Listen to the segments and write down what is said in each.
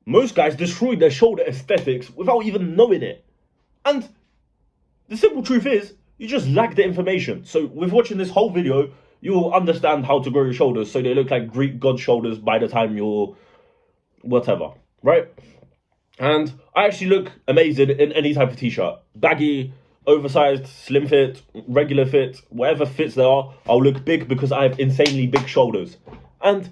Most guys destroy their shoulder aesthetics without even knowing it. And the simple truth is, you just lack the information. So with watching this whole video, you will understand how to grow your shoulders so they look like Greek god shoulders by the time you're whatever, right? And I actually look amazing in any type of t-shirt. Baggy, oversized, slim fit, regular fit, whatever fits there are, I'll look big because I have insanely big shoulders. And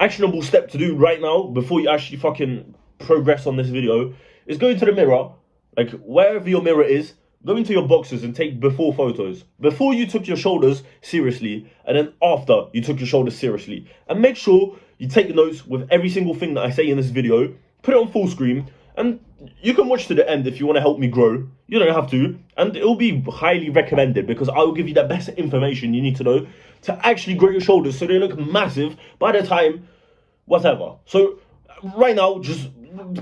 actionable step to do right now, before you actually fucking progress on this video, is go into the mirror, like wherever your mirror is, go into your boxes and take before photos. Before you took your shoulders seriously, and then after you took your shoulders seriously. And make sure you take notes with every single thing that I say in this video, put it on full screen, and you can watch to the end if you want to help me grow. You don't have to, and it will be highly recommended because I will give you the best information you need to know to actually grow your shoulders so they look massive by the time whatever. So right now, just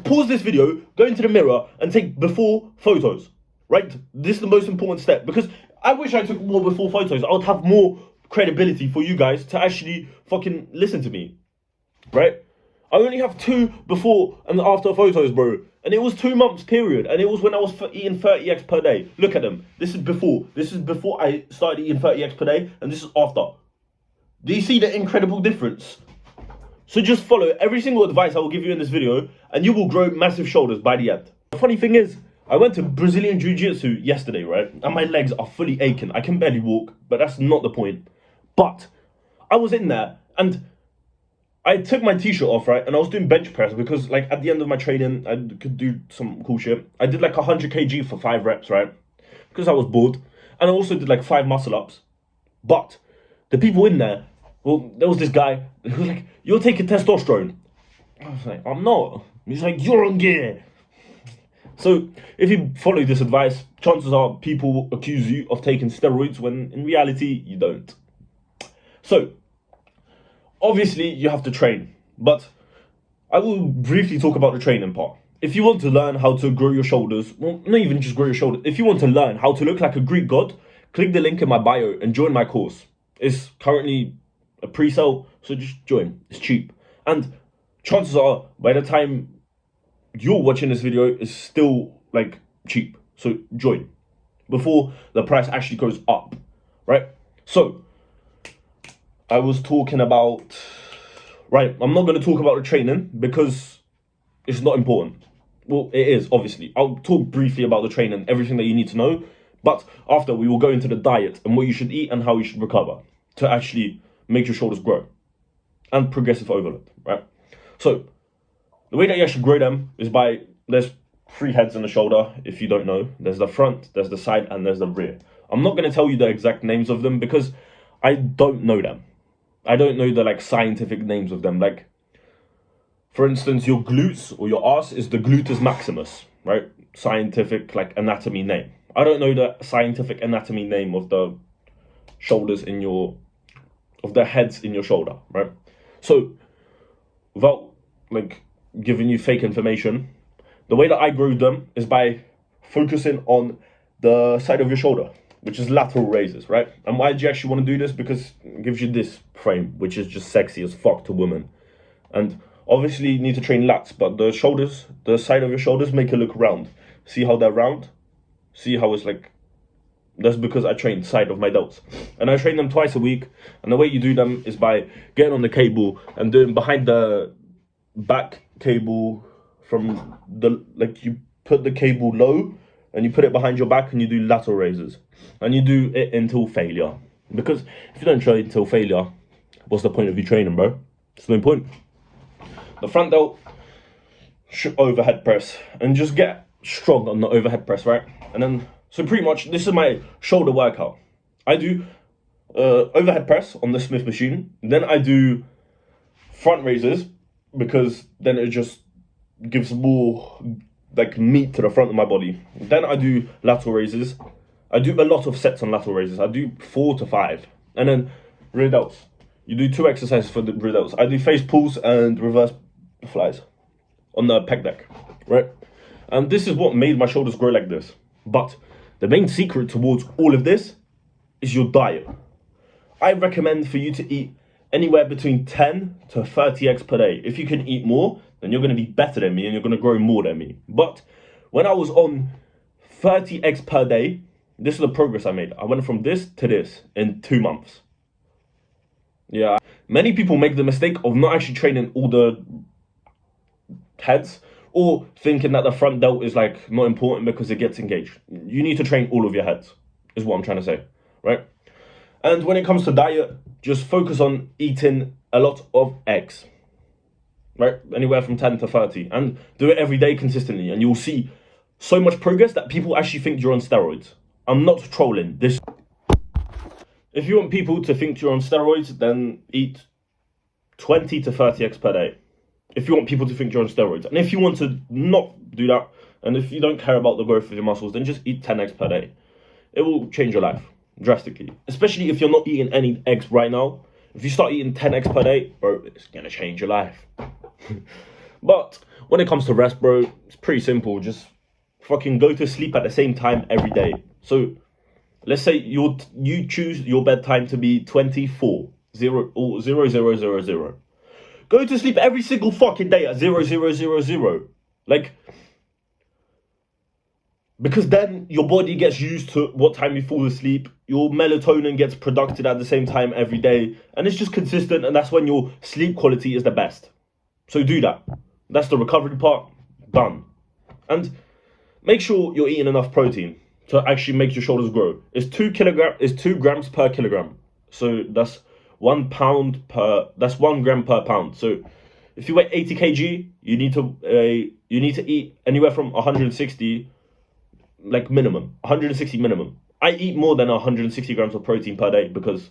pause this video, go into the mirror and take before photos, right? This is the most important step because I wish I took more before photos. I would have more credibility for you guys to actually fucking listen to me, right? I only have 2 before and after photos, bro. And it was 2 months period. And it was when I was eating 30 eggs per day. Look at them. This is before. This is before I started eating 30 eggs per day. And this is after. Do you see the incredible difference? So just follow every single advice I will give you in this video. And you will grow massive shoulders by the end. The funny thing is, I went to Brazilian Jiu-Jitsu yesterday, right? And my legs are fully aching. I can barely walk. But that's not the point. But I was in there and I took my t-shirt off, right? And I was doing bench press because, like, at the end of my training, I could do some cool shit. I did, like, 100 kg for 5 reps, right? Because I was bored. And I also did, like, 5 muscle-ups. But the people in there, well, there was this guy who was like, you're taking testosterone. I was like, I'm not. He's like, you're on gear. So if you follow this advice, chances are people accuse you of taking steroids when, in reality, you don't. So obviously, you have to train, but I will briefly talk about the training part. If you want to learn how to grow your shoulders, well, not even just grow your shoulders, if you want to learn how to look like a Greek god, click the link in my bio and join my course. It's currently a pre-sale, so just join. It's cheap. And chances are, by the time you're watching this video, it's still, like, cheap. So join before the price actually goes up, right? So I was talking about, right, I'm not going to talk about the training because it's not important. Well, it is, obviously. I'll talk briefly about the training, everything that you need to know. But after, we will go into the diet and what you should eat and how you should recover to actually make your shoulders grow. And progressive overload, right? So the way that you actually grow them is by, there's 3 heads in the shoulder, if you don't know. There's the front, there's the side, and there's the rear. I'm not going to tell you the exact names of them because I don't know them. I don't know the, like, scientific names of them. Like, for instance, your glutes or your arse is the gluteus maximus, right? Scientific, like, anatomy name. I don't know the scientific anatomy name of the shoulders in your, of the heads in your shoulder, right? So, without, like, giving you fake information, the way that I grow them is by focusing on the side of your shoulder, which is lateral raises, right? And why do you actually want to do this? Because it gives you this frame, which is just sexy as fuck to women. And obviously you need to train lats, but the shoulders, the side of your shoulders make it look round. See how they're round? See how it's like, that's because I train side of my delts. And I train them twice a week. And the way you do them is by getting on the cable and doing behind the back cable from the, like, you put the cable low and you put it behind your back and you do lateral raises. And you do it until failure. Because if you don't train until failure, what's the point of you training, bro? There's no point. The front delt, overhead press. And just get strong on the overhead press, right? And then, so pretty much, this is my shoulder workout. I do overhead press on the Smith machine. Then I do front raises, because then it just gives more, like, meat to the front of my body. Then I do lateral raises. I do a lot of sets on lateral raises. I do 4 to 5. And then rear delts. You do 2 exercises for the rear delts. I do face pulls and reverse flies on the pec deck, right? And this is what made my shoulders grow like this. But the main secret towards all of this is your diet. I recommend for you to eat anywhere between 10 to 30 eggs per day. If you can eat more, then you're going to be better than me and you're going to grow more than me. But when I was on 30x per day, this is the progress I made. I went from this to this in 2 months. Yeah, many people make the mistake of not actually training all the heads, or thinking that the front delt is like not important because it gets engaged. You need to train all of your heads, is what I'm trying to say, right? And when it comes to diet, just focus on eating a lot of eggs, right? Anywhere from 10 to 30, and do it every day consistently, and you'll see so much progress that people actually think you're on steroids. I'm not trolling this. If you want people to think you're on steroids, then eat 20 to 30 eggs per day. If you want people to think you're on steroids. And if you want to not do that, and if you don't care about the growth of your muscles, then just eat 10 eggs per day. It will change your life drastically. Especially if you're not eating any eggs right now. If you start eating 10 eggs per day, bro, it's going to change your life. But when it comes to rest, bro, it's pretty simple. Just fucking go to sleep at the same time every day. So let's say you choose your bedtime to be 24:00:00. Go to sleep every single fucking day at 00:00. Like, because then your body gets used to what time you fall asleep. Your melatonin gets produced at the same time every day. And it's just consistent, and that's when your sleep quality is the best. So do that. That's the recovery part. Done. And make sure you're eating enough protein to actually make your shoulders grow. It's 2 grams per kilogram. So that's 1 gram per pound. So if you weigh 80 kg, you need to eat anywhere from 160, like minimum, 160 minimum. I eat more than 160 grams of protein per day because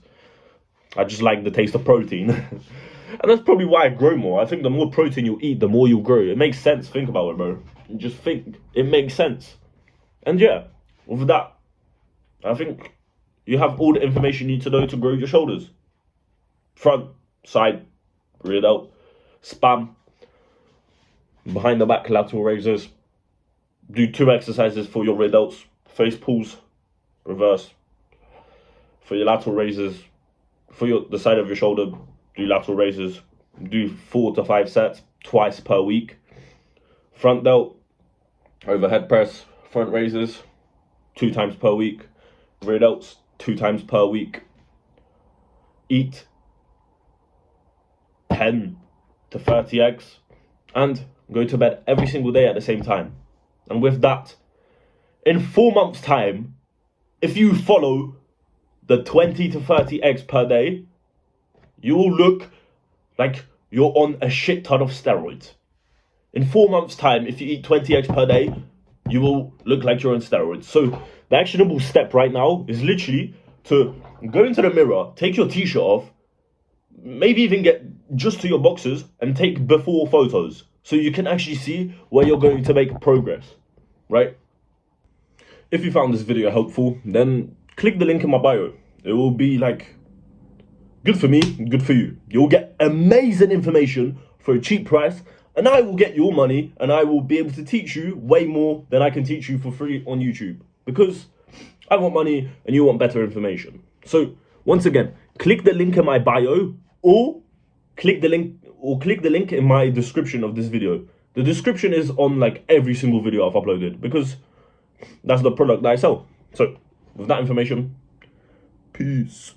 I just like the taste of protein. And that's probably why I grow more. I think the more protein you eat, the more you grow. It makes sense. Think about it, bro. Just think. It makes sense. And yeah, with that, I think you have all the information you need to know to grow your shoulders. Front, side, rear delt, spam, behind the back lateral raises. Do 2 exercises for your rear delts, face pulls, reverse. For your lateral raises, for the side of your shoulder, do lateral raises. Do 4 to 5 sets twice per week. Front delt, overhead press, front raises 2 times per week. Rear delts 2 times per week. Eat 10 to 30 eggs and go to bed every single day at the same time. And with that, in 4 months' time, if you follow the 20 to 30 eggs per day, you will look like you're on a shit ton of steroids. In 4 months' time, if you eat 20 eggs per day, you will look like you're on steroids. So the actionable step right now is literally to go into the mirror, take your t-shirt off, maybe even get just to your boxers and take before photos so you can actually see where you're going to make progress, right? If you found this video helpful, then click the link in my bio. It will be like good for me, good for you. You'll get amazing information for a cheap price, and I will get your money, and I will be able to teach you way more than I can teach you for free on YouTube, because I want money and you want better information. So once again, click the link in my bio, or click the link in my description of this video. The description is on like every single video I've uploaded, because that's the product that I sell. So with that information, peace.